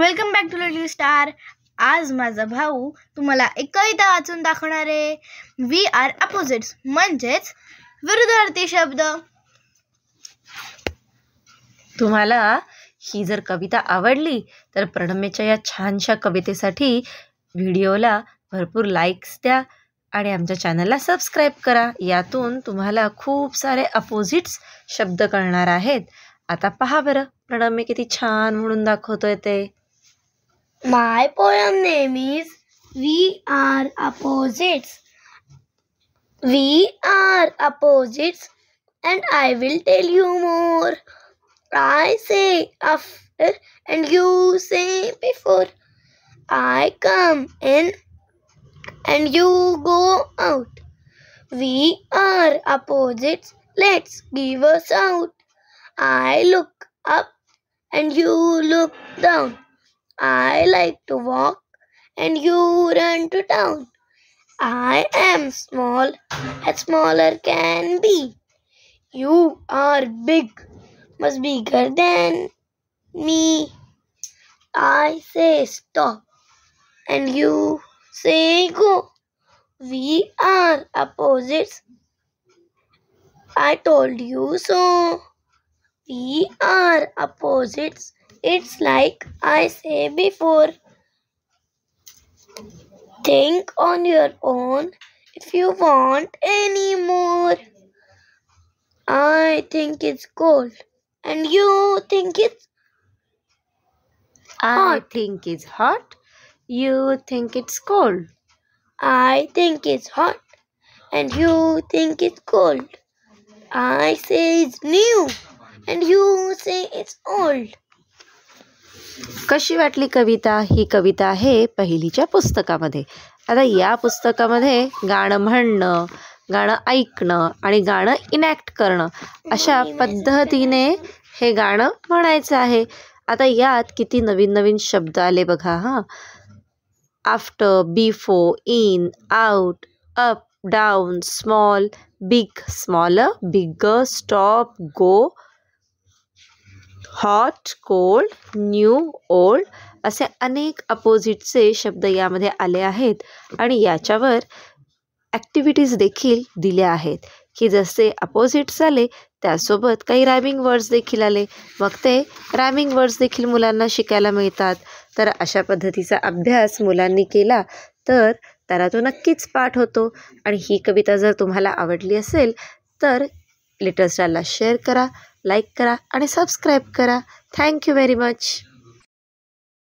Welcome back to little star. आज माझा भाऊ तुम्हाला एक कविता वाचून दाखवणार आहे। वी आर अपोजिट्स म्हणजेच विरुद्धार्थी शब्द। तुम्हाला ही जर कविता आवडली तर प्रणम्यच्या या छानशा कवितेसाठी व्हिडिओला भरपूर लाईक्स द्या आणि आमच्या चॅनलला सबस्क्राईब करा। यातून तुम्हाला खूप सारे अपोजिट्स शब्द कळणार आहेत। आता पहा बरं प्रणम्य किती छान म्हणून दाखवतोय ते। My poem name is We Are Opposites. We are opposites and I will tell you more. I say after and you say before. I come in and you go out. We are opposites, let's give us out. I look up and you look down. I like to walk and you run to town. I am small as smaller can be. You are big, much bigger than me. I say stop and you say go. We are opposites. I told you so. We are opposites. It's like I say before. Think on your own if you want any more. I think it's cold and you think it's I hot. think it's hot, you think it's cold. I think it's hot and you think it's cold. I say it's new and you say it's old. कशी वाटली कविता? ही कविता आहे पहिलीच्या पुस्तकामध्ये। आता या पुस्तकामध्ये गाणं म्हणणं, गाणं ऐकणं आणि गाणं इनॅक्ट करणं अशा पद्धतीने हे गाणं म्हणायचं आहे। आता यात किती नवीन नवीन शब्द आले बघा हां। After, before, in, out, up, down, small, big, smaller, bigger, stop, go, hot, cold, new, old असे अनेक अपोजिटचे शब्द यामध्ये आले आहेत आणि याच्यावर ॲक्टिव्हिटीज देखील दिल्या आहेत की जसे अपोजिट्स आले त्यासोबत काही रायमिंग वर्ड्स देखील आले, मग ते रायमिंग वर्ड्स देखील मुलांना शिकायला मिळतात। तर अशा पद्धतीचा अभ्यास मुलांनी केला तर त्यांना तो नक्कीच पाठ होतो। आणि ही कविता जर तुम्हाला आवडली असेल तर लिटिल स्टारला शेअर करा, लाईक करा आणि सबस्क्राईब करा। Thank you very much.